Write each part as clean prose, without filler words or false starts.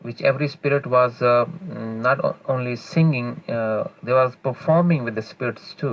which every spirit was not only singing, they was performing with the spirits too.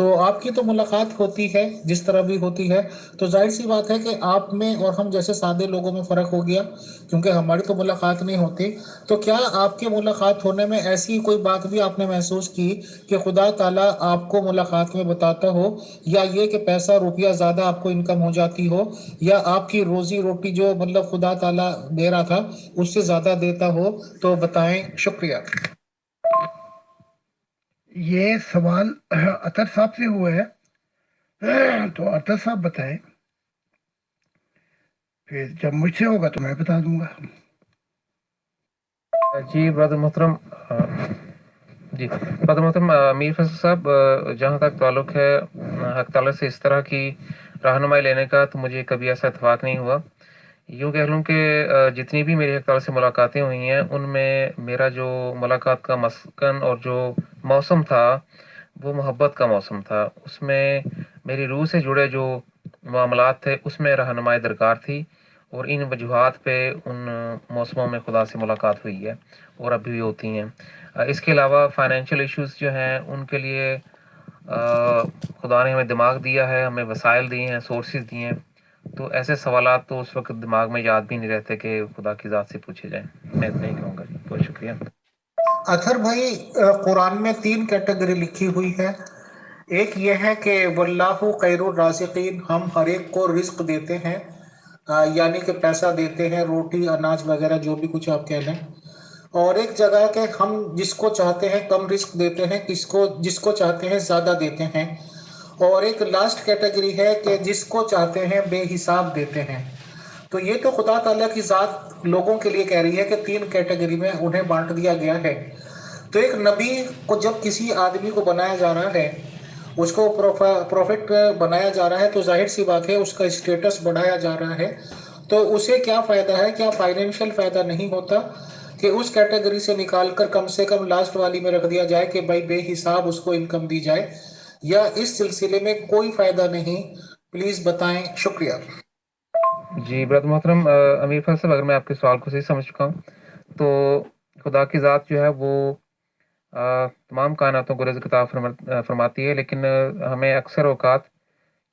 تو آپ کی تو ملاقات ہوتی ہے جس طرح بھی ہوتی ہے، تو ظاہر سی بات ہے کہ آپ میں اور ہم جیسے سادے لوگوں میں فرق ہو گیا، کیونکہ ہماری تو ملاقات نہیں ہوتی۔ تو کیا آپ کے ملاقات ہونے میں ایسی کوئی بات بھی آپ نے محسوس کی کہ خدا تعالیٰ آپ کو ملاقات میں بتاتا ہو، یا یہ کہ پیسہ روپیہ زیادہ آپ کو انکم ہو جاتی ہو، یا آپ کی روزی روٹی جو مطلب خدا تعالیٰ دے رہا تھا اس سے زیادہ دیتا ہو؟ تو بتائیں، شکریہ۔ یہ سوال اطہر صاحب سے ہوا ہے، تو اطہر صاحب بتائیں، پھر جب مجھ سے ہوگا تو میں بتا دوں گا۔ جی برادر محترم، جی برادر محترم میر فیصل صاحب، جہاں تک تعلق ہے حق تعالیٰ سے اس طرح کی رہنمائی لینے کا، تو مجھے کبھی ایسا اتفاق نہیں ہوا۔ یوں کہہ لوں کہ جتنی بھی میری حق تعالیٰ سے ملاقاتیں ہوئی ہیں، ان میں میرا جو ملاقات کا مسکن اور جو موسم تھا وہ محبت کا موسم تھا۔ اس میں میری روح سے جڑے جو معاملات تھے اس میں رہنمائی درکار تھی، اور ان وجوہات پہ ان موسموں میں خدا سے ملاقات ہوئی ہے اور ابھی بھی ہوتی ہیں۔ اس کے علاوہ فائنینشیل ایشوز جو ہیں ان کے لیے خدا نے ہمیں دماغ دیا ہے، ہمیں وسائل دیے ہیں، سورسز دیے ہیں، تو ایسے سوالات تو اس وقت دماغ میں یاد بھی نہیں رہتے کہ خدا کی ذات سے پوچھے جائیں۔ میں اتنا ہی کہوں گا جی، بہت شکریہ۔ اطہر بھائی، قرآن میں 3 کیٹیگری لکھی ہوئی ہے۔ ایک یہ ہے کہ واللہ خیر الرازقین، ہم ہر ایک کو رزق دیتے ہیں، یعنی کہ پیسہ دیتے ہیں، روٹی اناج وغیرہ جو بھی کچھ آپ کہہ لیں۔ اور ایک جگہ ہے کہ ہم جس کو چاہتے ہیں کم رزق دیتے ہیں، جس کو چاہتے ہیں زیادہ دیتے ہیں۔ اور ایک لاسٹ کیٹیگری ہے کہ جس کو چاہتے ہیں بے حساب دیتے ہیں۔ تو یہ تو خدا تعالیٰ کی ذات لوگوں کے لیے کہہ رہی ہے کہ 3 کیٹیگری میں انہیں بانٹ دیا گیا ہے۔ تو ایک نبی کو جب کسی آدمی کو بنایا جا رہا ہے، اس کو پروفٹ بنایا جا رہا ہے، تو ظاہر سی بات ہے اس کا اسٹیٹس بڑھایا جا رہا ہے۔ تو اسے کیا فائدہ ہے؟ کیا فائنینشیل فائدہ نہیں ہوتا کہ اس کیٹیگری سے نکال کر کم سے کم لاسٹ والی میں رکھ دیا جائے کہ بھائی بے حساب اس کو انکم دی جائے، یا اس سلسلے میں کوئی فائدہ نہیں؟ پلیز بتائیں، شکریہ۔ جی برادر محترم امیر فیصل صاحب، اگر میں آپ کے سوال کو صحیح سمجھ چکا ہوں تو خدا کی ذات جو ہے وہ تمام کائناتوں کو رزق عطا فرماتی ہے، لیکن ہمیں اکثر اوقات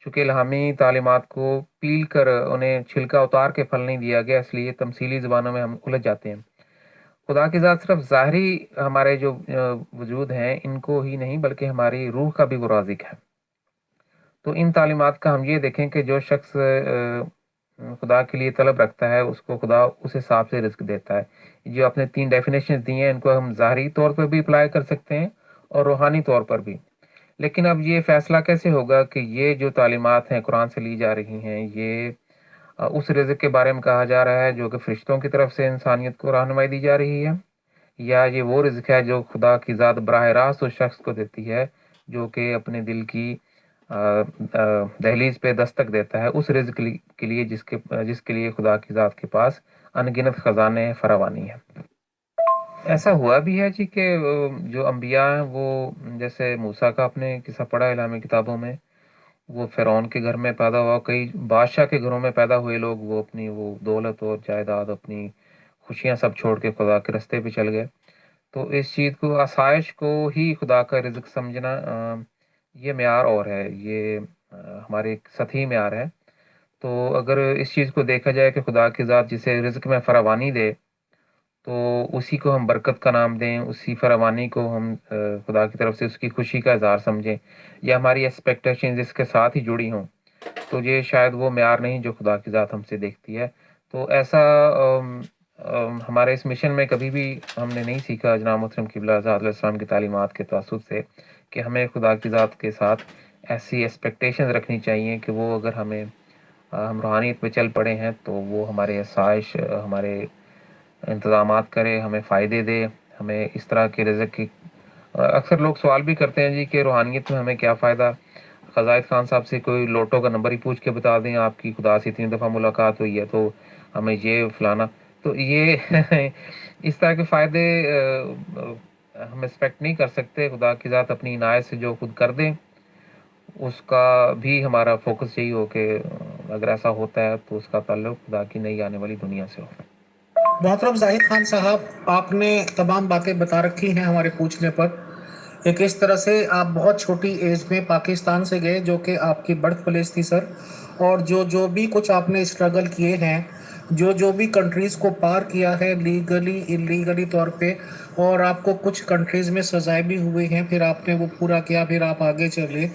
چونکہ الہامی تعلیمات کو پیل کر انہیں چھلکا اتار کے پھل نہیں دیا گیا، اس لیے تمثیلی زبانوں میں ہم الجھ جاتے ہیں۔ خدا کی ذات صرف ظاہری ہمارے جو وجود ہیں ان کو ہی نہیں، بلکہ ہماری روح کا بھی وہ رازق ہے۔ تو ان تعلیمات کا ہم یہ دیکھیں کہ جو شخص خدا کے لیے طلب رکھتا ہے اس کو خدا اس حساب سے رزق دیتا ہے۔ جو اپنے 3 ڈیفینیشن دی ہیں ان کو ہم ظاہری طور پر بھی اپلائی کر سکتے ہیں اور روحانی طور پر بھی۔ لیکن اب یہ فیصلہ کیسے ہوگا کہ یہ جو تعلیمات ہیں قرآن سے لی جا رہی ہیں، یہ اس رزق کے بارے میں کہا جا رہا ہے جو کہ فرشتوں کی طرف سے انسانیت کو رہنمائی دی جا رہی ہے، یا یہ وہ رزق ہے جو خدا کی ذات براہ راست اس شخص کو دیتی ہے جو کہ اپنے دل کی دہلیز پہ دستک دیتا ہے اس رزق کے لیے جس کے لیے خدا کی ذات کے پاس انگنت خزانے فراوانی ہے۔ ایسا ہوا بھی ہے جی کہ جو انبیاء ہیں وہ جیسے موسیٰ کا آپ نے قصہ پڑھا الہامی کتابوں میں، وہ فرعون کے گھر میں پیدا ہوا، کئی بادشاہ کے گھروں میں پیدا ہوئے لوگ، وہ اپنی وہ دولت اور جائیداد، اپنی خوشیاں سب چھوڑ کے خدا کے رستے پہ چل گئے۔ تو اس چیز کو، آسائش کو ہی خدا کا رزق سمجھنا، یہ معیار اور ہے، یہ ہمارے ایک سطحی معیار ہے۔ تو اگر اس چیز کو دیکھا جائے کہ خدا کی ذات جسے رزق میں فراوانی دے تو اسی کو ہم برکت کا نام دیں، اسی فراوانی کو ہم خدا کی طرف سے اس کی خوشی کا اظہار سمجھیں، یا ہماری ایکسپیکٹیشن اس کے ساتھ ہی جڑی ہوں، تو یہ شاید وہ معیار نہیں جو خدا کی ذات ہم سے دیکھتی ہے۔ تو ایسا ہمارے اس مشن میں کبھی بھی ہم نے نہیں سیکھا جناب محترم قبلہ آزاد علیہ السلام کی تعلیمات کے توسط سے کہ ہمیں خدا کی ذات کے ساتھ ایسی ایکسپیکٹیشن رکھنی چاہیے کہ وہ اگر ہم روحانیت پہ چل پڑے ہیں تو وہ ہمارے آسائش، ہمارے انتظامات کرے، ہمیں فائدے دے، ہمیں اس طرح کے رزق کی۔ اکثر لوگ سوال بھی کرتے ہیں جی کہ روحانیت میں ہمیں کیا فائدہ؟ قضائد خان صاحب سے کوئی لوٹو کا نمبر ہی پوچھ کے بتا دیں آپ کی خدا سے 3 دفعہ ملاقات ہوئی ہے تو ہمیں یہ فلانا، تو یہ اس طرح کے فائدے ہم ایکسپیکٹ نہیں کر سکتے۔ خدا کی ذات اپنی عنایت سے جو خود کر دیں اس کا بھی ہمارا فوکس یہی ہو کہ اگر ایسا ہوتا ہے تو اس کا تعلق خدا کی نئی آنے والی دنیا سے ہو۔ محترم زاہد خان صاحب، آپ نے تمام باتیں بتا رکھی ہیں ہمارے پوچھنے پر، ایک اس طرح سے آپ بہت چھوٹی ایج میں پاکستان سے گئے جو کہ آپ کی برتھ پلیس تھی سر، اور جو بھی کچھ آپ نے اسٹرگل کیے ہیں، جو بھی کنٹریز کو پار کیا ہے لیگلی انلیگلی طور پہ، اور آپ کو کچھ کنٹریز میں سزائیں بھی ہوئی ہیں، پھر آپ نے وہ پورا کیا، پھر آپ آگے چلے۔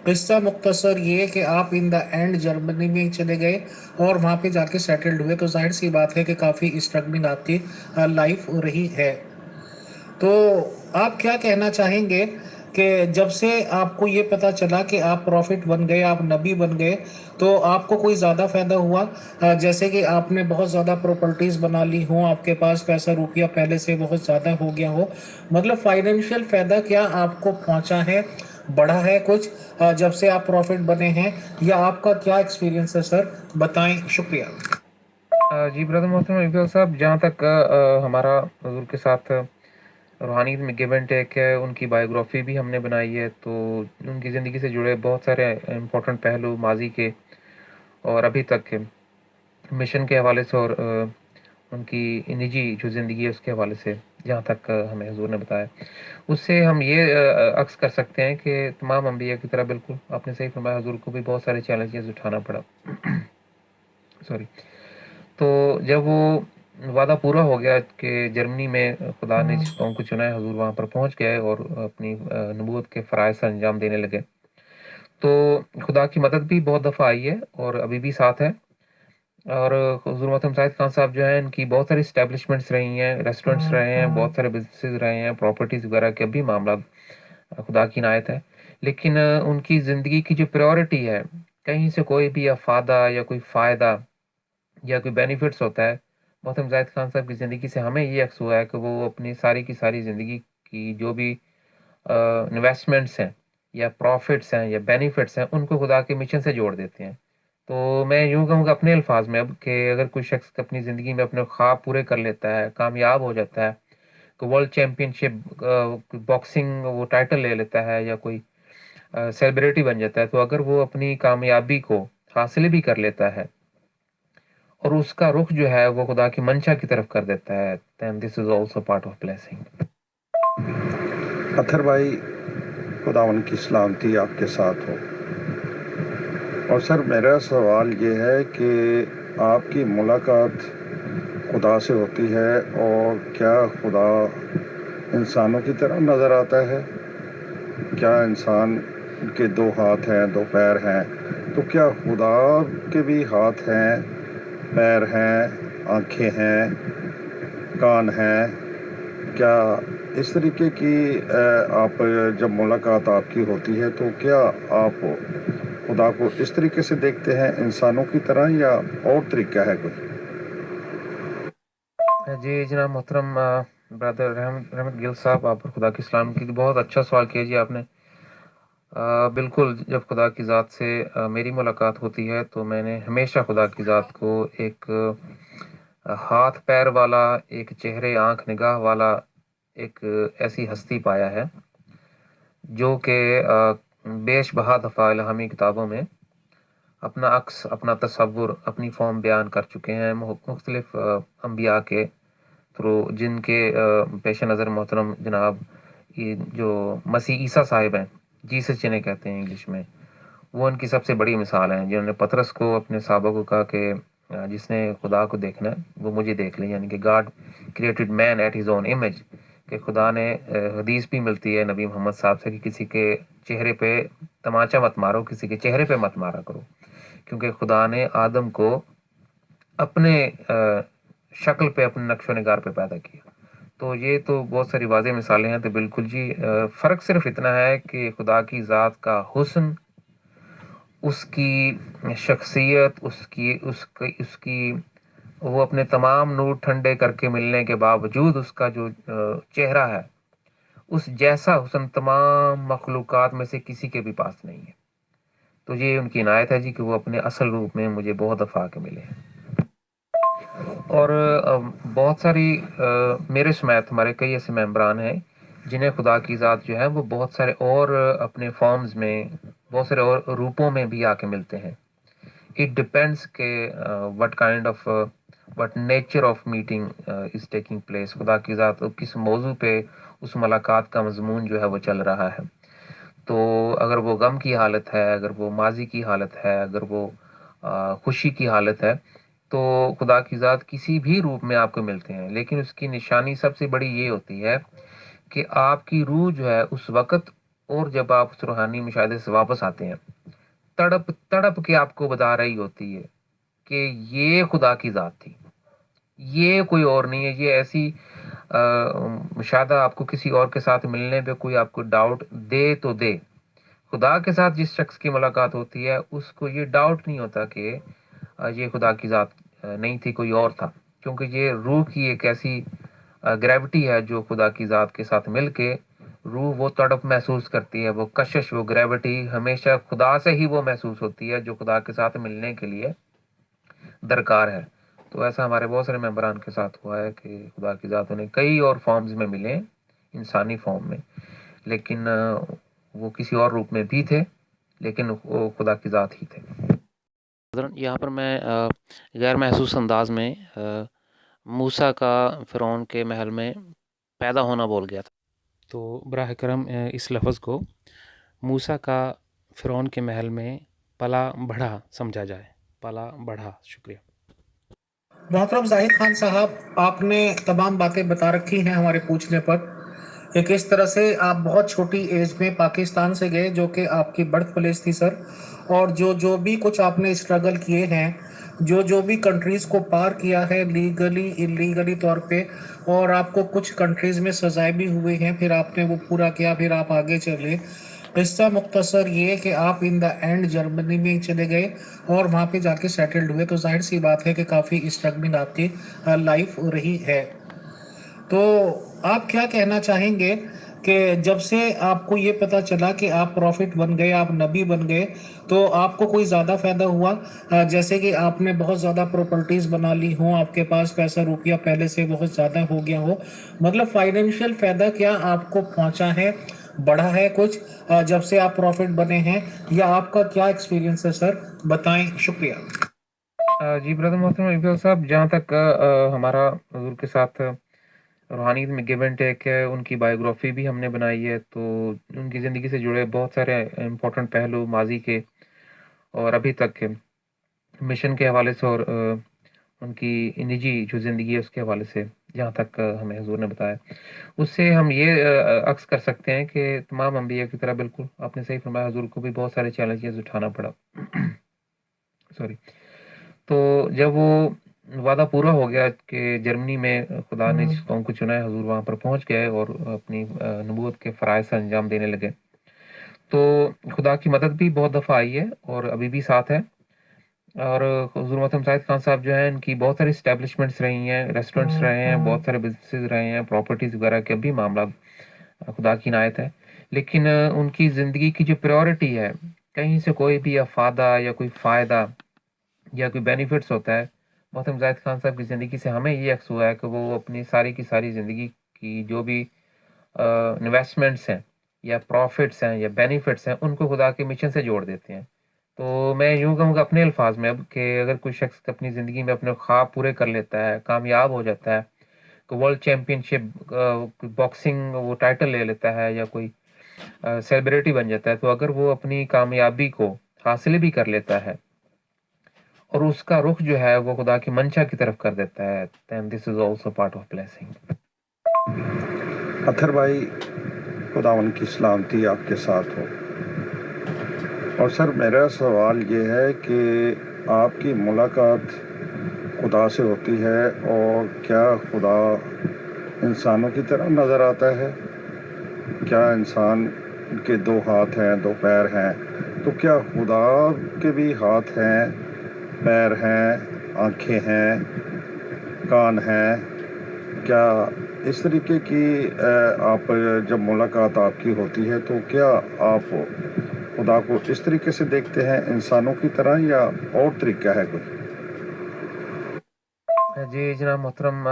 قصہ مختصر یہ کہ آپ ان دا اینڈ جرمنی میں چلے گئے اور وہاں پہ جا کے سیٹلڈ ہوئے، تو ظاہر سی بات ہے کہ کافی اسٹرگلنگ آپ کی لائف رہی ہے۔ تو آپ کیا کہنا چاہیں گے کہ جب سے آپ کو یہ پتا چلا کہ آپ پروفٹ بن گئے، آپ نبی بن گئے، تو آپ کو کوئی زیادہ فائدہ ہوا؟ جیسے کہ آپ نے بہت زیادہ پراپرٹیز بنا لی ہوں، آپ کے پاس پیسہ روپیہ پہلے سے بہت زیادہ ہو گیا ہو، مطلب فائنینشیل فائدہ کیا آپ کو پہنچا ہے، بڑھا ہے کچھ جب سے آپ پروفٹ بنے ہیں، یا آپ کا کیا ایکسپیرینس ہے سر، بتائیں، شکریہ۔ جی برادر محترم اقبال صاحب، جہاں تک ہمارا حضور کے ساتھ روحانیت میں گیو اینڈ ٹیک ہے، ان کی بایوگرافی بھی ہم نے بنائی ہے، تو ان کی زندگی سے جڑے بہت سارے امپورٹنٹ پہلو ماضی کے اور ابھی تک کے مشن کے حوالے سے، اور ان کی نجی جو زندگی ہے اس کے حوالے سے جہاں تک ہمیں حضور نے بتایا، اس سے ہم یہ عکس کر سکتے ہیں کہ تمام انبیاء کی طرح بالکل آپ نے صحیح فرمایا، حضور کو بھی بہت سارے چیلنجز اٹھانا پڑا سوری۔ تو جب وہ وعدہ پورا ہو گیا کہ جرمنی میں خدا نے جس قوم کو چنا ہے، حضور وہاں پر پہنچ گئے اور اپنی نبوت کے فرائض سر انجام دینے لگے، تو خدا کی مدد بھی بہت دفعہ آئی ہے اور ابھی بھی ساتھ ہے۔ اور حضور محترم سعید خان صاحب جو ہیں، ان کی بہت ساری اسٹیبلشمنٹس رہی ہیں، ریسٹورینٹس رہے ہیں، بہت سارے بزنسز رہے ہیں، پراپرٹیز وغیرہ کے بھی معاملات خدا کی عنایت ہے، لیکن ان کی زندگی کی جو پریورٹی ہے، کہیں سے کوئی بھی افادہ یا کوئی فائدہ یا کوئی بینیفٹس ہوتا ہے، محترم زاہد خان صاحب کی زندگی سے ہمیں یہ عکس ہوا ہے کہ وہ اپنی ساری کی ساری زندگی کی جو بھی انویسٹمنٹس ہیں یا پروفٹس ہیں یا بینیفٹس ہیں، ان کو خدا کے مشن سے جوڑ دیتے ہیں۔ تو میں یوں کہوں گا اپنے الفاظ میں اب، کہ اگر کوئی شخص اپنی زندگی میں اپنے خواب پورے کر لیتا ہے، کامیاب ہو جاتا ہے، کہ ورلڈ چیمپئن شپ باکسنگ وہ ٹائٹل لے لیتا ہے، یا کوئی سیلیبریٹی بن جاتا ہے، تو اگر وہ اپنی کامیابی کو حاصل بھی کر لیتا ہے اور اس کا رخ جو ہے وہ خدا کی منشا کی طرف کر دیتا ہے، then this is also part of blessing۔ اطہر بھائی، خداوند کی سلامتی آپ کے ساتھ ہو۔ اور سر، میرا سوال یہ ہے کہ آپ کی ملاقات خدا سے ہوتی ہے، اور کیا خدا انسانوں کی طرح نظر آتا ہے؟ کیا انسان کے دو ہاتھ ہیں، دو پیر ہیں، تو کیا خدا کے بھی ہاتھ ہیں، پیر ہیں، آنکھیں ہیں، کان ہیں؟ کیا اس طریقے کی آپ جب ملاقات آپ کی ہوتی ہے تو کیا آپ خدا کو اس طریقے سے دیکھتے ہیں انسانوں کی طرح، یا اور طریقہ ہے کوئی؟ جی جناب محترم برادر رحمت گل صاحب، آپ پر خدا کی سلام کی، بہت اچھا سوال کیا جی آپ نے۔ بالکل، جب خدا کی ذات سے میری ملاقات ہوتی ہے تو میں نے ہمیشہ خدا کی ذات کو ایک ہاتھ پیر والا، ایک چہرے آنکھ نگاہ والا، ایک ایسی ہستی پایا ہے جو کہ بیش بہا دفعہ الہامی کتابوں میں اپنا عکس، اپنا تصور، اپنی فارم بیان کر چکے ہیں، مختلف انبیاء کے تھرو، جن کے پیش نظر محترم جناب یہ جو مسیح عیسیٰ صاحب ہیں، جیسس جنہیں کہتے ہیں انگلش میں، وہ ان کی سب سے بڑی مثال ہیں، جنہوں نے پطرس کو، اپنے صحابہ کو کہا کہ جس نے خدا کو دیکھنا ہے وہ مجھے دیکھ لے، یعنی کہ God created man at his own image, کہ خدا نے حدیث بھی ملتی ہے نبی محمد صاحب سے کہ کسی کے چہرے پہ تماچا مت مارو، کسی کے چہرے پہ مت مارا کرو، کیونکہ خدا نے آدم کو اپنے شکل پہ، اپنے نقش و نگار پہ پیدا کیا۔ تو یہ تو بہت ساری واضح مثالیں ہیں۔ تو بالکل جی، فرق صرف اتنا ہے کہ خدا کی ذات کا حسن، اس کی شخصیت، اس کی وہ اپنے تمام نور ٹھنڈے کر کے ملنے کے باوجود اس کا جو چہرہ ہے، اس جیسا حسن تمام مخلوقات میں سے کسی کے بھی پاس نہیں ہے۔ تو یہ ان کی عنایت ہے جی کہ وہ اپنے اصل روپ میں مجھے بہت دفعہ کے ملے ہیں۔ اور بہت ساری میرے سمیت ہمارے کئی ایسے ممبران ہیں جنہیں خدا کی ذات جو ہے وہ بہت سارے اور اپنے فارمز میں، بہت سارے اور روپوں میں بھی آ کے ملتے ہیں۔ اٹ ڈپینڈس کہ what nature of meeting is taking place, خدا کی ذات کس موضوع پہ اس ملاقات کا مضمون جو ہے وہ چل رہا ہے. تو اگر وہ غم کی حالت ہے، اگر وہ ماضی کی حالت ہے، اگر وہ خوشی کی حالت ہے، تو خدا کی ذات کسی بھی روپ میں آپ کو ملتے ہیں. لیکن اس کی نشانی سب سے بڑی یہ ہوتی ہے کہ آپ کی روح جو ہے اس وقت، اور جب آپ اس روحانی مشاہدے سے واپس آتے ہیں، تڑپ تڑپ کے آپ کو بتا رہی ہوتی ہے کہ یہ خدا کی ذات تھی، یہ کوئی اور نہیں ہے. یہ ایسی مشاہدہ آپ کو کسی اور کے ساتھ ملنے پہ کوئی آپ کو ڈاؤٹ دے تو دے. خدا کے ساتھ جس شخص کی ملاقات ہوتی ہے اس کو یہ ڈاؤٹ نہیں ہوتا کہ یہ خدا کی ذات نہیں تھی، کوئی اور تھا. کیونکہ یہ روح کی ایک ایسی گریوٹی ہے جو خدا کی ذات کے ساتھ مل کے روح وہ تڑپ محسوس کرتی ہے، وہ کشش، وہ گریوٹی ہمیشہ خدا سے ہی وہ محسوس ہوتی ہے جو خدا کے ساتھ ملنے کے لیے درکار ہے. تو ایسا ہمارے بہت سارے ممبران کے ساتھ ہوا ہے کہ خدا کی ذات انہیں کئی اور فارمز میں ملے، انسانی فارم میں، لیکن وہ کسی اور روپ میں بھی تھے، لیکن وہ خدا کی ذات ہی تھے. یہاں پر میں غیر محسوس انداز میں موسیٰ کا فرعون کے محل میں پیدا ہونا بول گیا تھا. تو براہ کرم اس لفظ کو موسیٰ کا فرعون کے محل میں پلا بڑھا سمجھا جائے. پلا بڑھا. شکریہ. محترم زاہد خان صاحب، آپ نے تمام باتیں بتا رکھی ہیں ہمارے پوچھنے پر کہ کس طرح سے آپ بہت چھوٹی ایج میں پاکستان سے گئے، جو کہ آپ کی برتھ پلیس تھی سر، اور جو بھی کچھ آپ نے اسٹرگل کیے ہیں، جو بھی کنٹریز کو پار کیا ہے لیگلی انلیگلی طور پہ، اور آپ کو کچھ کنٹریز میں سزائے بھی ہوئے ہیں، پھر آپ نے وہ پورا کیا، پھر آپ آگے چلے. قصہ مختصر یہ کہ آپ ان دا اینڈ جرمنی میں چلے گئے اور وہاں پہ جا کے سیٹلڈ ہوئے. تو ظاہر سی بات ہے کہ کافی اسٹرگلنگ آپ کی لائف رہی ہے. تو آپ کیا کہنا چاہیں گے کہ جب سے آپ کو یہ پتا چلا کہ آپ پروفٹ بن گئے، آپ نبی بن گئے، تو آپ کو کوئی زیادہ فائدہ ہوا؟ جیسے کہ آپ نے بہت زیادہ پراپرٹیز بنا لی ہوں، آپ کے پاس پیسہ روپیہ پہلے سے بہت زیادہ ہو گیا ہو، مطلب فائنینشیل فائدہ کیا آپ کو پہنچا ہے، بڑھا ہے کچھ جب سے آپ پروفٹ بنے ہیں، یا آپ کا کیا ایکسپیرینس ہے سر، بتائیں. شکریہ. جی برادر محترم اقبال صاحب، جہاں تک ہمارا حضور کے ساتھ روحانیت میں گیو اینڈ ٹیک ہے، ان کی بایوگرافی بھی ہم نے بنائی ہے. تو ان کی زندگی سے جڑے بہت سارے امپورٹنٹ پہلو ماضی کے اور ابھی تک کے مشن کے حوالے سے، اور ان کی نجی جو زندگی ہے اس کے حوالے سے، جہاں تک ہمیں حضور نے بتایا، اس سے ہم یہ عکس کر سکتے ہیں کہ تمام انبیاء کی طرح بالکل آپ نے صحیح فرمایا، حضور کو بھی بہت سارے چیلنجز اٹھانا پڑا. سوری. تو جب وہ وعدہ پورا ہو گیا کہ جرمنی میں خدا نے جس قوم کو چنا ہے، حضور وہاں پر پہنچ گئے اور اپنی نبوت کے فرائض سے انجام دینے لگے. تو خدا کی مدد بھی بہت دفعہ آئی ہے اور ابھی بھی ساتھ ہے. اور حضور محترم زاہد خان صاحب جو ہیں، ان کی بہت ساری اسٹیبلشمنٹس رہی ہیں، ریسٹورینٹس رہے ہیں، بہت سارے بزنسز رہے ہیں، پراپرٹیز وغیرہ کے بھی معاملات خدا کی عنایت ہے. لیکن ان کی زندگی کی جو پریورٹی ہے، کہیں سے کوئی بھی افادہ یا کوئی فائدہ یا کوئی بینیفٹس ہوتا ہے، محترم زاہد خان صاحب کی زندگی سے ہمیں یہ عکس ہوا ہے کہ وہ اپنی ساری کی ساری زندگی کی جو بھی انویسٹمنٹس ہیں یا پروفٹس ہیں یا بینیفٹس ہیں، ان کو خدا کے مشن سے جوڑ دیتے ہیں. تو میں یوں کہوں گا اپنے الفاظ میں اب، کہ اگر کوئی شخص اپنی زندگی میں اپنے خواب پورے کر لیتا ہے، کامیاب ہو جاتا ہے، کوئی ورلڈ چیمپئن شپ باکسنگ وہ ٹائٹل لے لیتا ہے، یا کوئی سیلیبریٹی بن جاتا ہے، تو اگر وہ اپنی کامیابی کو حاصل بھی کر لیتا ہے اور اس کا رخ جو ہے وہ خدا کی منشا کی طرف کر دیتا ہے، then this is also part of blessing. اطہر بھائی، خداوند کی سلامتی آپ کے ساتھ ہو. اور سر، میرا سوال یہ ہے کہ آپ کی ملاقات خدا سے ہوتی ہے، اور کیا خدا انسانوں کی طرح نظر آتا ہے؟ کیا انسان کے دو ہاتھ ہیں، دو پیر ہیں، تو کیا خدا کے بھی ہاتھ ہیں، پیر ہیں، آنکھیں ہیں، کان ہیں؟ کیا اس طریقے کی آپ جب ملاقات آپ کی ہوتی ہے تو کیا آپ خدا کو اس طریقے سے دیکھتے ہیں انسانوں کی طرح، یا اور طریقہ ہے کوئی؟ جی جناب محترم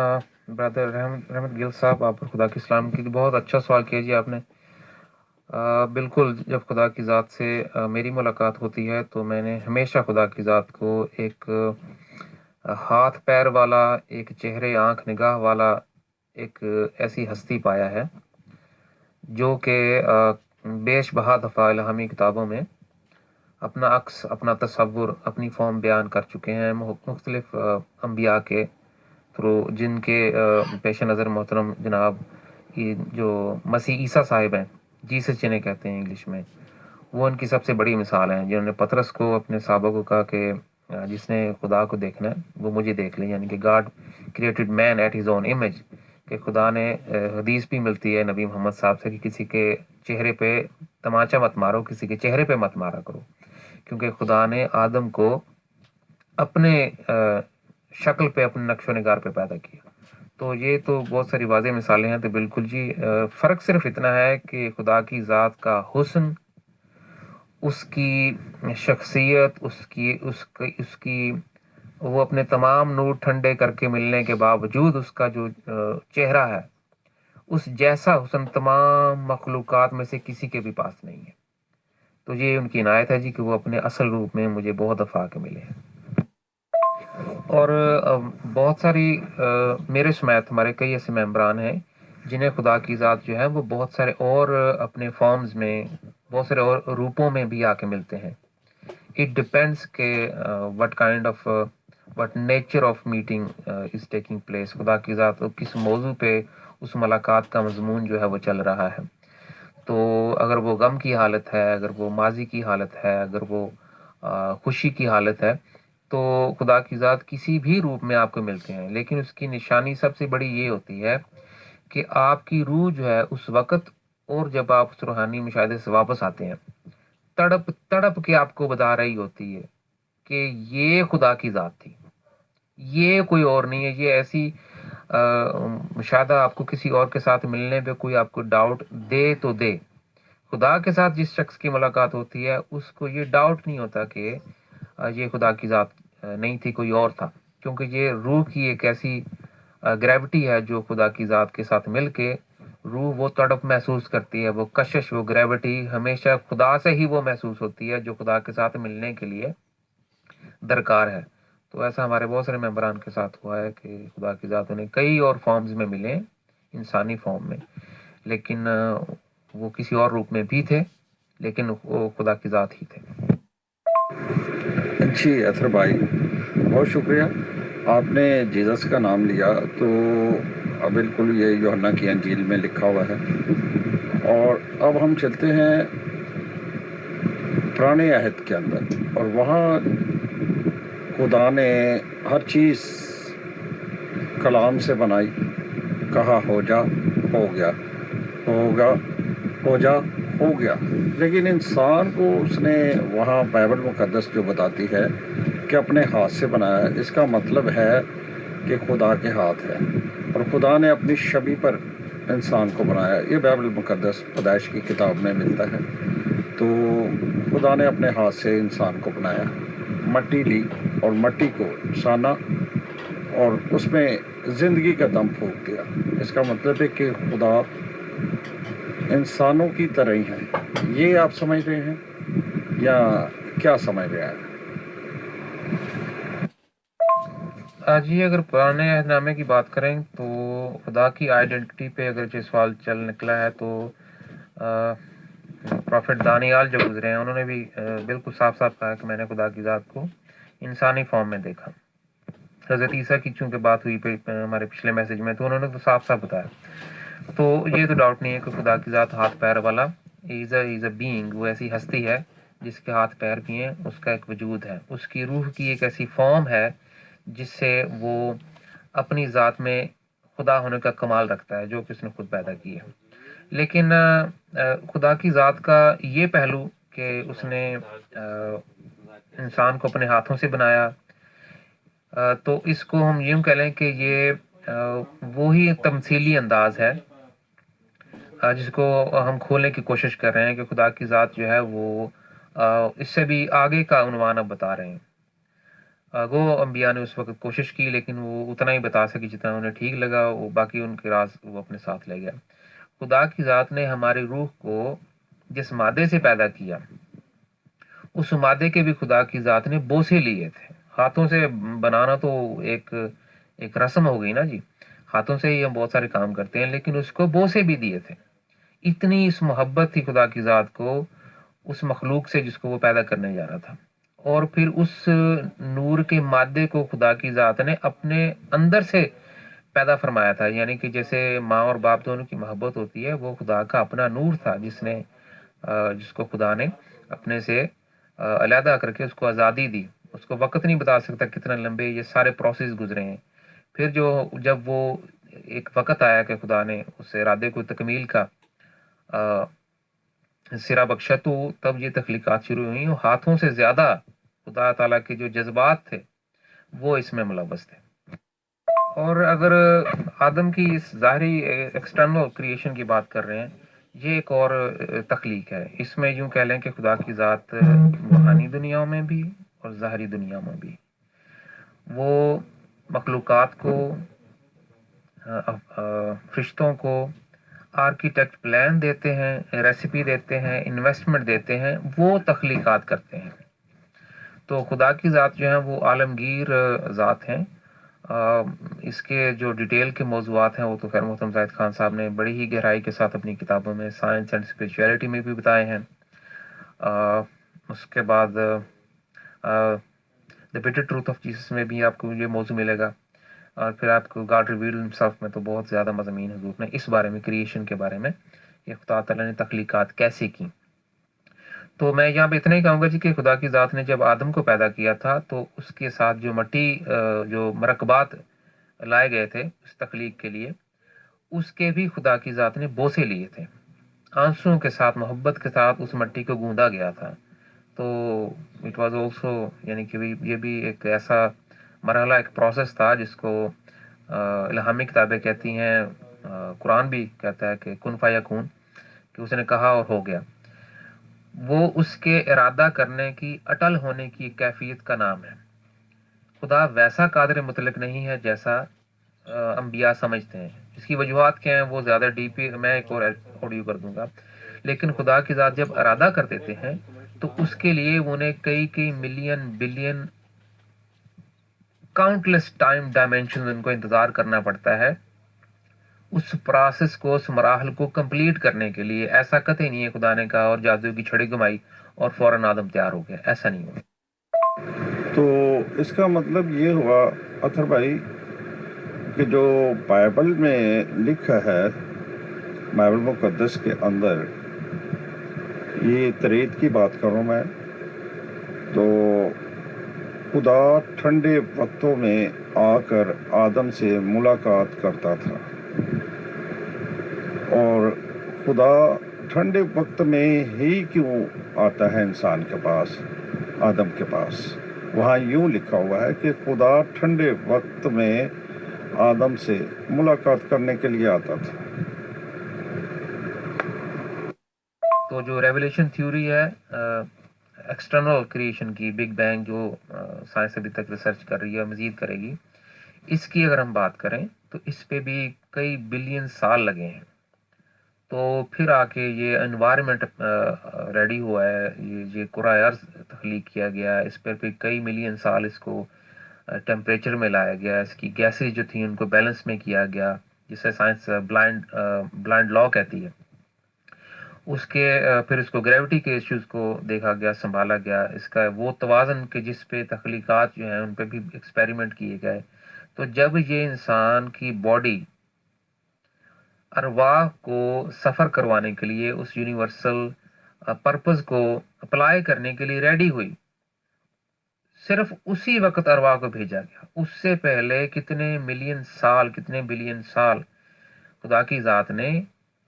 برادر رحمت گل صاحب، آپ پر خدا کی سلام کی بہت اچھا سوال کیا جی آپ نے. بالکل، جب خدا کی ذات سے میری ملاقات ہوتی ہے تو میں نے ہمیشہ خدا کی ذات کو ایک ہاتھ پیر والا، ایک چہرے آنکھ نگاہ والا ایک ایسی ہستی پایا ہے جو کہ بیش بہا دفعہ الہامی کتابوں میں اپنا عکس، اپنا تصور، اپنی فارم بیان کر چکے ہیں مختلف انبیاء کے تھرو، جن کے پیش نظر محترم جناب یہ جو مسیح عیسیٰ صاحب ہیں، جیسس جنہیں کہتے ہیں انگلش میں، وہ ان کی سب سے بڑی مثال ہیں، جنہوں نے پطرس کو اپنے صحابہ کو کہا کہ جس نے خدا کو دیکھنا ہے وہ مجھے دیکھ لیں، یعنی کہ God created man at his own image, کہ خدا نے حدیث بھی ملتی ہے نبی محمد صاحب سے کہ کسی کے چہرے پہ تماچا مت مارو، کسی کے چہرے پہ مت مارا کرو، کیونکہ خدا نے آدم کو اپنے شکل پہ، اپنے نقش و نگار پہ پیدا کیا۔ تو یہ تو بہت ساری واضح مثالیں ہیں۔ تو بالکل جی، فرق صرف اتنا ہے کہ خدا کی ذات کا حسن، اس کی شخصیت، اس کی وہ اپنے تمام نور ٹھنڈے کر کے ملنے کے باوجود اس کا جو چہرہ ہے، اس جیسا حسن تمام مخلوقات میں سے کسی کے بھی پاس نہیں ہے۔ تو یہ ان کی عنایت ہے جی کہ وہ اپنے اصل روپ میں مجھے بہت دفعہ آ کے ملے ہیں۔ اور بہت ساری میرے سمیت ہمارے کئی ایسے ممبران ہیں جنہیں خدا کی ذات جو ہے وہ بہت سارے اور اپنے فارمز میں، بہت سارے اور روپوں میں بھی آ کے ملتے ہیں۔ اٹ ڈپینڈس کہ what nature of meeting is taking place, خدا کی ذات کس موضوع پہ اس ملاقات کا مضمون جو ہے وہ چل رہا ہے۔ تو اگر وہ غم کی حالت ہے، اگر وہ ماضی کی حالت ہے، اگر وہ خوشی کی حالت ہے، تو خدا کی ذات کسی بھی روپ میں آپ کو ملتے ہیں، لیکن اس کی نشانی سب سے بڑی یہ ہوتی ہے کہ آپ کی روح جو ہے اس وقت، اور جب آپ اس روحانی مشاہدے سے واپس آتے ہیں، تڑپ تڑپ کے آپ کو بتا رہی ہوتی ہے کہ یہ خدا کی ذات تھی، یہ کوئی اور نہیں ہے۔ یہ ایسی مشاہدہ آپ کو کسی اور کے ساتھ ملنے پہ کوئی آپ کو ڈاؤٹ دے تو دے، خدا کے ساتھ جس شخص کی ملاقات ہوتی ہے اس کو یہ ڈاؤٹ نہیں ہوتا کہ یہ خدا کی ذات نہیں تھی، کوئی اور تھا، کیونکہ یہ روح کی ایک ایسی گریوٹی ہے جو خدا کی ذات کے ساتھ مل کے روح وہ تڑپ محسوس کرتی ہے، وہ کشش، وہ گریوٹی ہمیشہ خدا سے ہی وہ محسوس ہوتی ہے جو خدا کے ساتھ ملنے کے لیے درکار ہے۔ تو ایسا ہمارے بہت سارے ممبران کے ساتھ ہوا ہے کہ خدا کی ذات انہیں کئی اور فارمز میں ملے، انسانی فارم میں، لیکن وہ کسی اور روپ میں بھی تھے، لیکن وہ خدا کی ذات ہی تھے۔ جی اطہر بھائی، بہت شکریہ۔ آپ نے جیزس کا نام لیا تو بالکل یہ یوحنا کی انجیل میں لکھا ہوا ہے، اور اب ہم چلتے ہیں پرانے عہد کے اندر، اور وہاں خدا نے ہر چیز کلام سے بنائی، کہا ہو جا، ہو گیا، ہوگا، ہو جا، ہو گیا۔ لیکن انسان کو اس نے وہاں بائبل مقدس جو بتاتی ہے کہ اپنے ہاتھ سے بنایا ہے، اس کا مطلب ہے کہ خدا کے ہاتھ ہے، اور خدا نے اپنی شبیہ پر انسان کو بنایا۔ یہ بائبل مقدس پیدائش کی کتاب میں ملتا ہے۔ تو خدا نے اپنے ہاتھ سے انسان کو بنایا، مٹی لی اور مٹی کو سانا اور اس میں زندگی کا دم پھونک دیا۔ اس کا مطلب ہے کہ خدا انسانوں کی طرح ہی ہے۔ یہ آپ سمجھ رہے ہیں یا کیا سمجھ رہے ہیں؟ جی، اگر پرانے عہد نامے کی بات کریں تو خدا کی آئیڈینٹی پہ اگر یہ سوال چل نکلا ہے تو پروفٹ دانیال جو گزرے ہیں انہوں نے بھی بالکل صاف صاف کہا کہ میں نے خدا کی ذات کو انسانی فارم میں دیکھا۔ حضرت عیسیٰ کی چونکہ بات ہوئی ہمارے پچھلے میسج میں، تو انہوں نے تو صاف صاف بتایا۔ تو یہ تو ڈاؤٹ نہیں ہے کہ خدا کی ذات ہاتھ پیر والا، از اے بینگ، وہ ایسی ہستی ہے جس کے ہاتھ پیر بھی ہیں، اس کا ایک وجود ہے، اس کی روح کی ایک ایسی فارم ہے جس سے وہ اپنی ذات میں خدا ہونے کا کمال رکھتا ہے جو کہ اس نے خود پیدا کی ہے۔ لیکن خدا کی ذات کا یہ پہلو کہ اس نے انسان کو اپنے ہاتھوں سے بنایا، تو اس کو ہم یوں کہہ لیں کہ یہ وہی تمثیلی انداز ہے جس کو ہم کھولنے کی کوشش کر رہے ہیں کہ خدا کی ذات جو ہے وہ اس سے بھی آگے کا عنوان اب بتا رہے ہیں۔ وہ انبیاء نے اس وقت کوشش کی لیکن وہ اتنا ہی بتا سکی جتنا انہیں ٹھیک لگا، وہ باقی ان کے راز وہ اپنے ساتھ لے گیا۔ خدا کی ذات نے ہماری روح کو جس مادے سے پیدا کیا، اس مادے کے بھی خدا کی ذات نے بوسے لیے تھے۔ ہاتھوں سے بنانا تو ایک رسم ہو گئی نا جی، ہاتھوں سے ہی ہم بہت سارے کام کرتے ہیں، لیکن اس کو بوسے بھی دیے تھے۔ اتنی اس محبت تھی خدا کی ذات کو اس مخلوق سے جس کو وہ پیدا کرنے جا رہا تھا، اور پھر اس نور کے مادے کو خدا کی ذات نے اپنے اندر سے پیدا فرمایا تھا، یعنی کہ جیسے ماں اور باپ دونوں کی محبت ہوتی ہے، وہ خدا کا اپنا نور تھا جس کو خدا نے اپنے سے علیحدہ کر کے اس کو آزادی دی. اس کو وقت نہیں بتا سکتا کتنا لمبے یہ سارے پروسیس گزرے ہیں. پھر جب وہ ایک وقت آیا کہ خدا نے اس ارادے کو تکمیل کا سرا بخشا، تو تب یہ تخلیقات شروع ہوئی، اور ہاتھوں سے زیادہ خدا تعالیٰ کے جو جذبات تھے وہ اس میں ملوث تھے. اور اگر آدم کی اس ظاہری ایکسٹرنل کریشن کی بات کر رہے ہیں، یہ ایک اور تخلیق ہے. اس میں یوں کہہ لیں کہ خدا کی ذات روحانی دنیاؤں میں بھی اور ظاہری دنیا میں بھی وہ مخلوقات کو، فرشتوں کو آرکیٹیکٹ پلان دیتے ہیں، ریسیپی دیتے ہیں، انویسٹمنٹ دیتے ہیں، وہ تخلیقات کرتے ہیں. تو خدا کی ذات جو ہے وہ عالمگیر ذات ہیں. اس کے جو ڈیٹیل کے موضوعات ہیں وہ تو خیر محترم زاہد خان صاحب نے بڑی ہی گہرائی کے ساتھ اپنی کتابوں میں سائنس اینڈ اسپریچولیٹی میں بھی بتائے ہیں. اس کے بعد دی بٹر ٹروتھ آف جیسس میں بھی آپ کو یہ موضوع ملے گا. اور پھر آپ کو گاڈ ریویلڈ ہمسیلف میں تو بہت زیادہ مضامین حضور نے اس بارے میں، کریشن کے بارے میں، کہ خدا تعالیٰ نے تخلیقات کیسے کی. تو میں یہاں پہ اتنا ہی کہوں گا جی کہ خدا کی ذات نے جب آدم کو پیدا کیا تھا تو اس کے ساتھ جو مٹی جو مرکبات لائے گئے تھے اس تخلیق کے لیے، اس کے بھی خدا کی ذات نے بوسے لیے تھے. آنسوؤں کے ساتھ، محبت کے ساتھ اس مٹی کو گوندا گیا تھا. تو اٹ واز آلسو، یعنی کہ یہ بھی ایک ایسا مرحلہ، ایک پروسیس تھا جس کو الہامی کتابیں کہتی ہیں، قرآن بھی کہتا ہے کہ کن فیکون، کہ اس نے کہا اور ہو گیا. وہ اس کے ارادہ کرنے کی، اٹل ہونے کی کیفیت کا نام ہے. خدا ویسا قادر مطلق نہیں ہے جیسا انبیاء سمجھتے ہیں. اس کی وجوہات کیا ہیں وہ زیادہ ڈیپی میں ایک اور آڈیو کر دوں گا. لیکن خدا کی ذات جب ارادہ کر دیتے ہیں تو اس کے لیے انہیں کئی million billion countless time dimension in کو انتظار کرنا پڑتا ہے اس پروسیس کو، اس مراحل کو کمپلیٹ کرنے کے لیے. ایسا قطعی نہیں ہے خدا نے کہا اور جادو کی چھڑی گھمائی اور فوراً آدم تیار ہو گیا، ایسا نہیں ہوا. تو اس کا مطلب یہ ہوا اطہر بھائی کہ جو بائبل میں لکھا ہے، بائبل مقدس کے اندر، یہ ترید کی بات کروں میں، تو خدا ٹھنڈے وقتوں میں آ کر آدم سے ملاقات کرتا تھا، اور خدا ٹھنڈے وقت میں ہی کیوں آتا ہے انسان کے پاس، آدم کے پاس؟ وہاں یوں لکھا ہوا ہے کہ خدا ٹھنڈے وقت میں آدم سے ملاقات کرنے کے لیے آتا تھا. تو جو ریولیشن تھیوری ہے ایکسٹرنل کریشن کی، بگ بینگ، جو سائنس ابھی تک ریسرچ کر رہی ہے، مزید کرے گی، اس کی اگر ہم بات کریں تو اس پہ بھی کئی بلین سال لگے ہیں. تو پھر آ کے یہ انوائرمنٹ ریڈی ہوا ہے، یہ کرۂ ارض تخلیق کیا گیا، اس پر پھر کئی ملین سال اس کو ٹیمپریچر میں لایا گیا، اس کی گیسز جو تھیں ان کو بیلنس میں کیا گیا، جسے سائنس بلائنڈ لا کہتی ہے. اس کے پھر اس کو گریوٹی کے ایشوز کو دیکھا گیا، سنبھالا گیا، اس کا وہ توازن کہ جس پہ تخلیقات جو ہیں ان پہ بھی ایکسپیریمنٹ کیے گئے. تو جب یہ انسان کی باڈی ارواح کو سفر کروانے کے لیے اس یونیورسل پرپز کو اپلائی کرنے کے لیے ریڈی ہوئی، صرف اسی وقت ارواح کو بھیجا گیا. اس سے پہلے کتنے ملین سال، کتنے بلین سال خدا کی ذات نے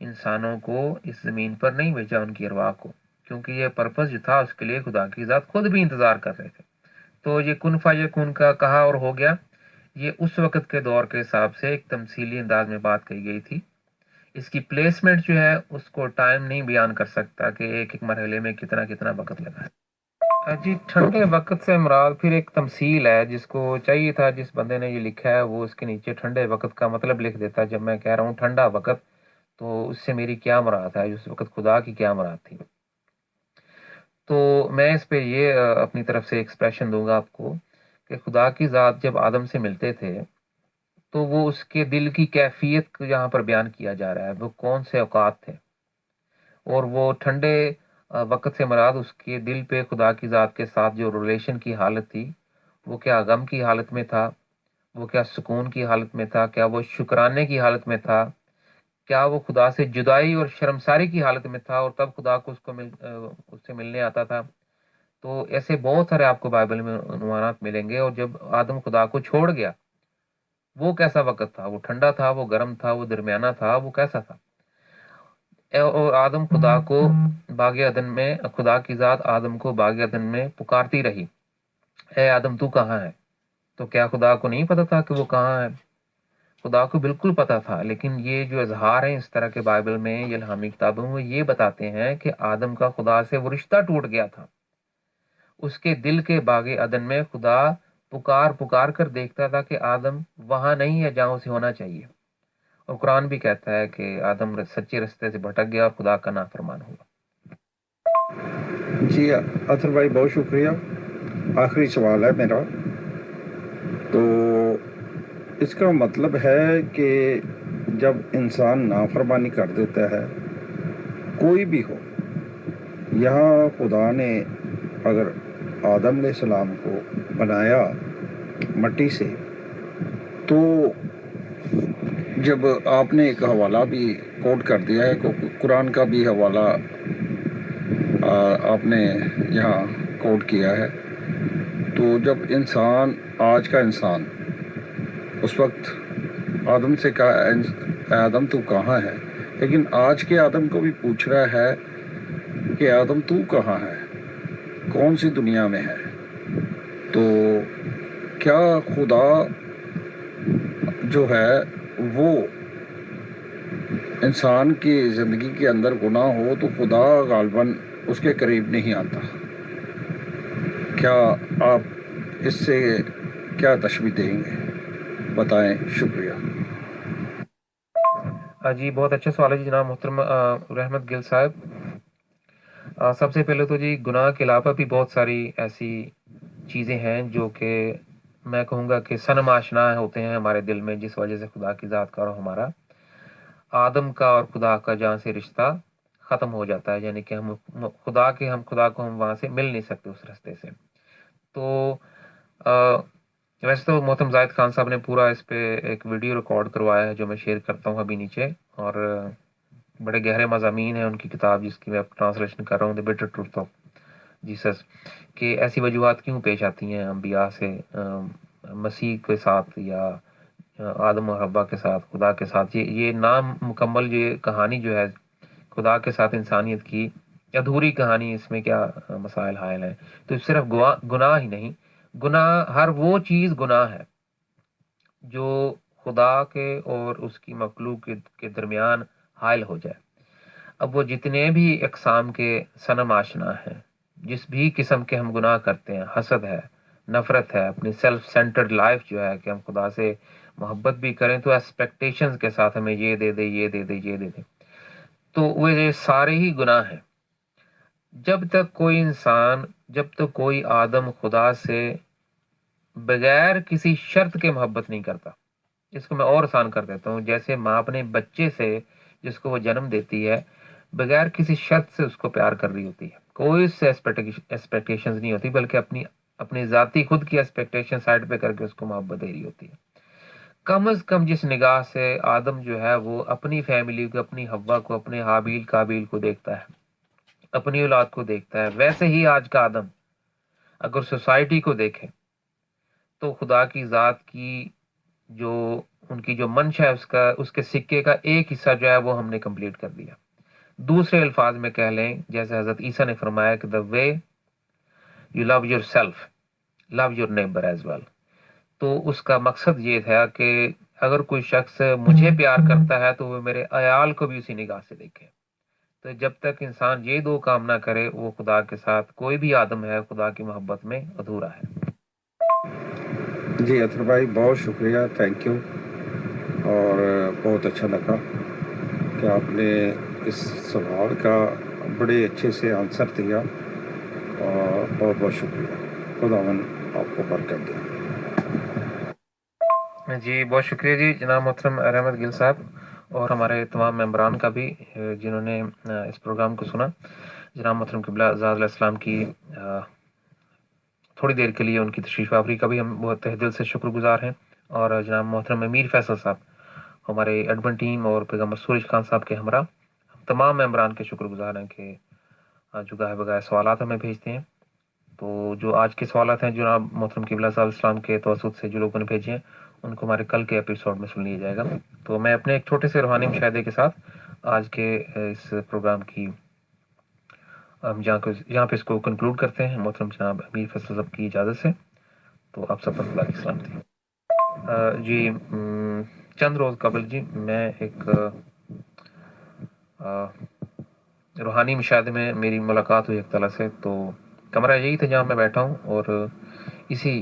انسانوں کو اس زمین پر نہیں بھیجا، ان کی ارواح کو، کیونکہ یہ پرپز جو تھا اس کے لیے خدا کی ذات خود بھی انتظار کر رہے تھے. تو یہ کن فیکون کا کہا اور ہو گیا، یہ اس وقت کے دور کے حساب سے ایک تمثیلی انداز میں بات کہی گئی تھی. اس کی پلیسمنٹ جو ہے اس کو ٹائم نہیں بیان کر سکتا کہ ایک مرحلے میں کتنا وقت لگا ہے. جی، ٹھنڈے وقت سے مراد پھر ایک تمثیل ہے، جس کو چاہیے تھا جس بندے نے یہ لکھا ہے وہ اس کے نیچے ٹھنڈے وقت کا مطلب لکھ دیتا. جب میں کہہ رہا ہوں ٹھنڈا وقت تو اس سے میری کیا مراد ہے، اس وقت خدا کی کیا مراد تھی. تو میں اس پہ یہ اپنی طرف سے ایکسپریشن دوں گا آپ کو کہ خدا کی ذات جب آدم سے ملتے تھے تو وہ اس کے دل کی کیفیت کو یہاں پر بیان کیا جا رہا ہے. وہ کون سے اوقات تھے؟ اور وہ ٹھنڈے وقت سے مراد اس کے دل پہ خدا کی ذات کے ساتھ جو ریلیشن کی حالت تھی، وہ کیا غم کی حالت میں تھا، وہ کیا سکون کی حالت میں تھا، کیا وہ شکرانے کی حالت میں تھا، کیا وہ خدا سے جدائی اور شرمساری کی حالت میں تھا اور تب خدا کو اس سے ملنے آتا تھا. تو ایسے بہت سارے آپ کو بائبل میں عنوانات ملیں گے. اور جب آدم خدا کو چھوڑ گیا، وہ کیسا وقت تھا، وہ ٹھنڈا تھا، وہ گرم تھا، وہ درمیانہ تھا، وہ کیسا تھا. اور آدم خدا کو باغ عدن میں، خدا کی ذات آدم کو باغ عدن میں پکارتی رہی، اے آدم تو کہاں ہے. تو کیا خدا کو نہیں پتا تھا کہ وہ کہاں ہے؟ خدا کو بالکل پتا تھا. لیکن یہ جو اظہار ہیں اس طرح کے بائبل میں، یہ الہامی کتابوں میں، یہ بتاتے ہیں کہ آدم کا خدا سے وہ رشتہ ٹوٹ گیا تھا. اس کے دل کے باغ عدن میں خدا پکار پکار کر دیکھتا تھا کہ آدم وہاں نہیں ہے جہاں اسے ہونا چاہیے. اور قرآن بھی کہتا ہے کہ آدم سچے رستے سے بھٹک گیا اور خدا کا نافرمان ہوا. جی اطہر بھائی، بہت شکریہ. آخری سوال ہے میرا. تو اس کا مطلب ہے کہ جب انسان نافرمانی کر دیتا ہے، کوئی بھی ہو، یہاں خدا نے اگر آدم علیہ السلام کو بنایا مٹی سے، تو جب آپ نے ایک حوالہ بھی کوٹ کر دیا ہے، قرآن کا بھی حوالہ آپ نے یہاں کوٹ کیا ہے، تو جب انسان، آج کا انسان، اس وقت آدم سے کہا اے آدم تو کہاں ہے، لیکن آج کے آدم کو بھی پوچھ رہا ہے کہ آدم تو کہاں ہے، کون سی دنیا میں ہے. تو کیا خدا جو ہے وہ انسان کی زندگی کے اندر گناہ ہو تو خدا غالباً اس کے قریب نہیں آتا؟ کیا آپ اس سے کیا تشبیہ دیں گے؟ بتائیں. شکریہ. جی بہت اچھا سوال ہے جی جناب محترم رحمت گل صاحب. سب سے پہلے تو جی گناہ کے علاوہ بھی بہت ساری ایسی چیزیں ہیں جو کہ میں کہوں گا کہ صنم آشنا ہوتے ہیں ہمارے دل میں، جس وجہ سے خدا کی ذات کا اور ہمارا آدم کا اور خدا کا جہاں سے رشتہ ختم ہو جاتا ہے. یعنی کہ ہم خدا کو ہم وہاں سے مل نہیں سکتے اس رستے سے. تو ویسے تو محترم زاہد خان صاحب نے پورا اس پہ ایک ویڈیو ریکارڈ کروایا ہے جو میں شیئر کرتا ہوں ابھی نیچے، اور بڑے گہرے مضامین ہیں ان کی کتاب جس کی میں ٹرانسلیشن کر رہا ہوں، دی بٹر ٹروتھ آف جیسس، کہ ایسی وجوہات کیوں پیش آتی ہیں انبیاء سے مسیح کے ساتھ یا آدم و حوا کے ساتھ، خدا کے ساتھ. یہ نام مکمل یہ کہانی جو ہے خدا کے ساتھ انسانیت کی ادھوری کہانی، اس میں کیا مسائل حائل ہیں. تو صرف گناہ ہی نہیں، گناہ، ہر وہ چیز گناہ ہے جو خدا کے اور اس کی مخلوق کے درمیان حائل ہو جائے. اب وہ جتنے بھی اقسام کے صنم آشنا ہیں، جس بھی قسم کے ہم گناہ کرتے ہیں، حسد ہے، نفرت ہے، اپنی سیلف سینٹرڈ لائف جو ہے کہ ہم خدا سے محبت بھی کریں تو ایکسپیکٹیشنز کے ساتھ ہمیں یہ دے دے، یہ دے دے، یہ دے دے، تو وہ یہ سارے ہی گناہ ہیں. جب تک کوئی آدم خدا سے بغیر کسی شرط کے محبت نہیں کرتا. اس کو میں اور آسان کر دیتا ہوں، جیسے ماں اپنے بچے سے جس کو وہ جنم دیتی ہے بغیر کسی شرط سے اس کو پیار کر رہی ہوتی ہے، کوئی اس سے ایکسپیکٹیشنز نہیں ہوتی، بلکہ اپنی ذاتی خود کی ایکسپیکٹیشن سائڈ پہ کر کے اس کو محبت دے رہی ہوتی ہے. کم از کم جس نگاہ سے آدم جو ہے وہ اپنی فیملی کو، اپنی حوا کو، اپنے حابیل قابیل کو دیکھتا ہے، اپنی اولاد کو دیکھتا ہے، ویسے ہی آج کا آدم اگر سوسائٹی کو دیکھے تو خدا کی ذات کی جو ان کی جو منشا ہے اس کے سکے کا ایک حصہ جو ہے وہ ہم نے کمپلیٹ کر دیا. دوسرے الفاظ میں کہہ لیں، جیسے حضرت عیسیٰ نے فرمایا کہ the way you love yourself, love your neighbor as well. تو اس کا مقصد یہ تھا کہ اگر کوئی شخص مجھے پیار کرتا ہے تو وہ میرے عیال کو بھی اسی نگاہ سے دیکھے. تو جب تک انسان یہ دو کام نہ کرے، وہ خدا کے ساتھ کوئی بھی آدم ہے خدا کی محبت میں ادھورا ہے. جی اطہر بھائی، بہت شکریہ، تھینک یو. اور بہت اچھا لگا کہ آپ نے اس سوال کا بڑے اچھے سے آنسر دیا، اور بہت بہت شکریہ. خداوند آپ کو برکت دے. جی بہت شکریہ جی جناب محترم رحمت گل صاحب. اور ہمارے تمام ممبران کا بھی جنہوں نے اس پروگرام کو سنا. جناب محترم قبلہ آزاد علیہ السلام کی تھوڑی دیر کے لیے ان کی تشریف آوری کا بھی ہم بہت تہ دل سے شکر گزار ہیں. اور جناب محترم امیر فیصل صاحب ہمارے ایڈمن ٹیم اور پیغمبر سورج خان صاحب کے ہمراہ تمام ممبران کے شکر گزار ہیں کہ جو گاہے بگاہے سوالات ہمیں بھیجتے ہیں. تو جو آج کے سوالات ہیں جناب محترم قبلہ صاحب اسلام کے توسط سے جو لوگوں نے بھیجے ہیں ان کو ہمارے کل کے ایپیسوڈ میں سن لیا جائے گا. تو میں اپنے ایک چھوٹے سے روحانی مشاہدے کے ساتھ آج کے اس پروگرام کی ہم یہاں پہ اس کو کنکلوڈ کرتے ہیں محترم جناب امیر فیصل صاحب کی اجازت سے. تو آپ سب پر خدا کی سلامتی. جی چند روز قبل جی میں ایک روحانی مشاہدے میں میری ملاقات ہوئی ایک طرح سے. تو کمرہ یہی تھا جہاں میں بیٹھا ہوں اور اسی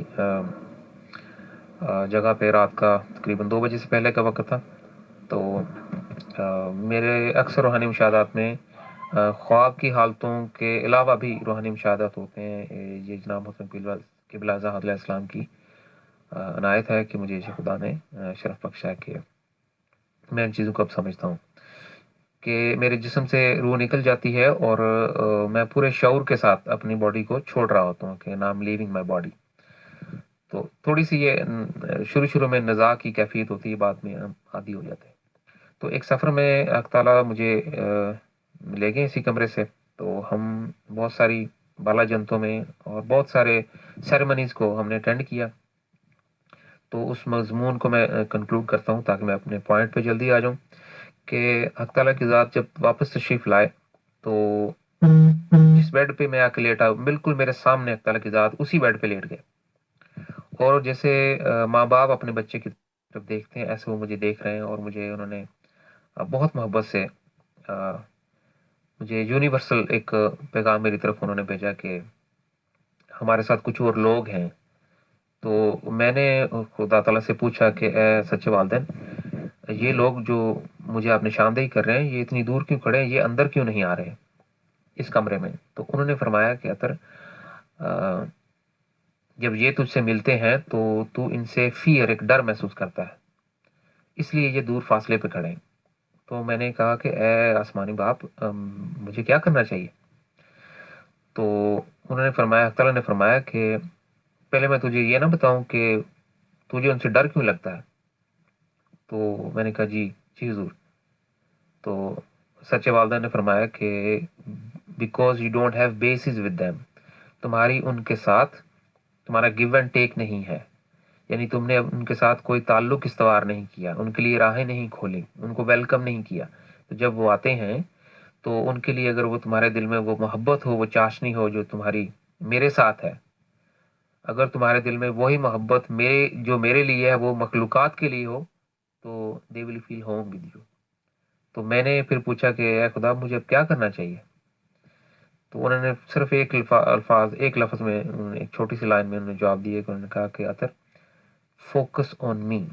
جگہ پہ رات کا تقریباً 2 بجے سے پہلے کا وقت تھا. تو میرے اکثر روحانی مشاہدات میں خواب کی حالتوں کے علاوہ بھی روحانی مشاہدات ہوتے ہیں. یہ جناب محترم قبلہ آزاد علیہ السلام کی عنایت ہے کہ مجھے خدا نے شرف بخشا ہے کہ میں ان چیزوں کو اب سمجھتا ہوں کہ میرے جسم سے روح نکل جاتی ہے اور میں پورے شعور کے ساتھ اپنی باڈی کو چھوڑ رہا ہوتا ہوں کہ نام لیونگ مائی باڈی. تو تھوڑی سی یہ شروع میں نزاع کی کیفیت ہوتی ہے, بعد میں ہم عادی ہو جاتے ہیں. تو ایک سفر میں اللہ تعالیٰ مجھے لے گئے اسی کمرے سے. تو ہم بہت ساری بالا جنتوں میں اور بہت سارے سیریمنیز کو ہم نے اٹینڈ کیا. تو اس مضمون کو میں کنکلوڈ کرتا ہوں تاکہ میں اپنے پوائنٹ پہ جلدی آ جاؤں کہ حق تعالیٰ کی ذات جب واپس تشریف لائے تو جس بیڈ پہ میں آ کے لیٹا بالکل میرے سامنے حق تعالیٰ کی ذات اسی بیڈ پہ لیٹ گئے. اور جیسے ماں باپ اپنے بچے کی طرف دیکھتے ہیں ایسے وہ مجھے دیکھ رہے ہیں اور مجھے انہوں نے بہت محبت سے مجھے یونیورسل ایک پیغام میری طرف انہوں نے بھیجا کہ ہمارے ساتھ کچھ اور لوگ ہیں. تو میں نے خدا تعالیٰ سے پوچھا کہ اے سچے والدین, یہ لوگ جو مجھے آپ نشاندہی کر رہے ہیں یہ اتنی دور کیوں کھڑے ہیں, یہ اندر کیوں نہیں آ رہے اس کمرے میں؟ تو انہوں نے فرمایا کہ اطہر جب یہ تجھ سے ملتے ہیں تو تو ان سے فیئر, ایک ڈر محسوس کرتا ہے, اس لیے یہ دور فاصلے پہ کھڑے ہیں. تو میں نے کہا کہ اے آسمانی باپ مجھے کیا کرنا چاہیے؟ تو انہوں نے فرمایا, تعالیٰ نے فرمایا کہ پہلے میں تجھے یہ نہ بتاؤں کہ تجھے ان سے ڈر کیوں لگتا ہے. تو میں نے کہا جی حضور. تو سچے والدہ نے فرمایا کہ because you don't have basis with them, تمہاری ان کے ساتھ تمہارا گیو اینڈ ٹیک نہیں ہے, یعنی تم نے ان کے ساتھ کوئی تعلق استوار نہیں کیا, ان کے لیے راہیں نہیں کھولی, ان کو ویلکم نہیں کیا. تو جب وہ آتے ہیں تو ان کے لیے اگر وہ تمہارے دل میں وہ محبت ہو, وہ چاشنی ہو جو تمہاری میرے ساتھ ہے, اگر تمہارے دل میں وہی محبت جو میرے لیے ہے وہ مخلوقات کے لیے ہو تو دے ول فیل ہوم ود یو. تو میں نے پھر پوچھا کہ اے خدا مجھے اب کیا کرنا چاہیے؟ تو انہوں نے صرف ایک لفظ میں ایک چھوٹی سی لائن میں انہوں نے جواب دیا کہ انہوں نے کہا کہ اطہر فوکس آن می.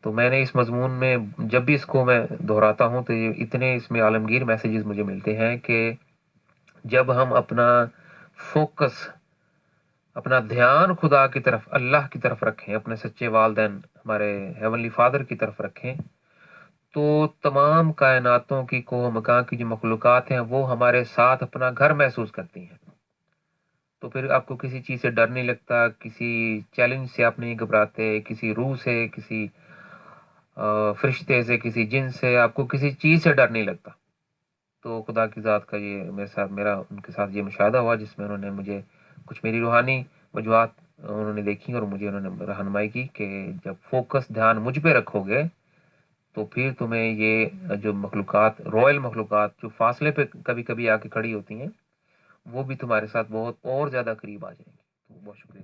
تو میں نے اس مضمون میں جب بھی اس کو میں دہراتا ہوں تو اتنے اس میں عالمگیر میسیجز مجھے ملتے ہیں کہ جب ہم اپنا فوکس, اپنا دھیان خدا کی طرف, اللہ کی طرف رکھیں, اپنے سچے والدین ہمارے ہیونلی فادر کی طرف رکھیں, تو تمام کائناتوں کی کوہ مکان کی جو مخلوقات ہیں وہ ہمارے ساتھ اپنا گھر محسوس کرتی ہیں. تو پھر آپ کو کسی چیز سے ڈر نہیں لگتا, کسی چیلنج سے آپ نہیں گھبراتے, کسی روح سے, کسی فرشتے سے, کسی جن سے, آپ کو کسی چیز سے ڈر نہیں لگتا. تو خدا کی ذات کا یہ میرا ان کے ساتھ یہ مشاہدہ ہوا جس میں انہوں نے مجھے کچھ میری روحانی وجوہات انہوں نے دیکھی اور مجھے انہوں نے رہنمائی کی کہ جب فوکس دھیان مجھ پہ رکھو گے تو پھر تمہیں یہ جو مخلوقات, رائل مخلوقات جو فاصلے پہ کبھی کبھی آ کے کھڑی ہوتی ہیں, وہ بھی تمہارے ساتھ بہت اور زیادہ قریب آ جائیں گی. تو بہت شکریہ.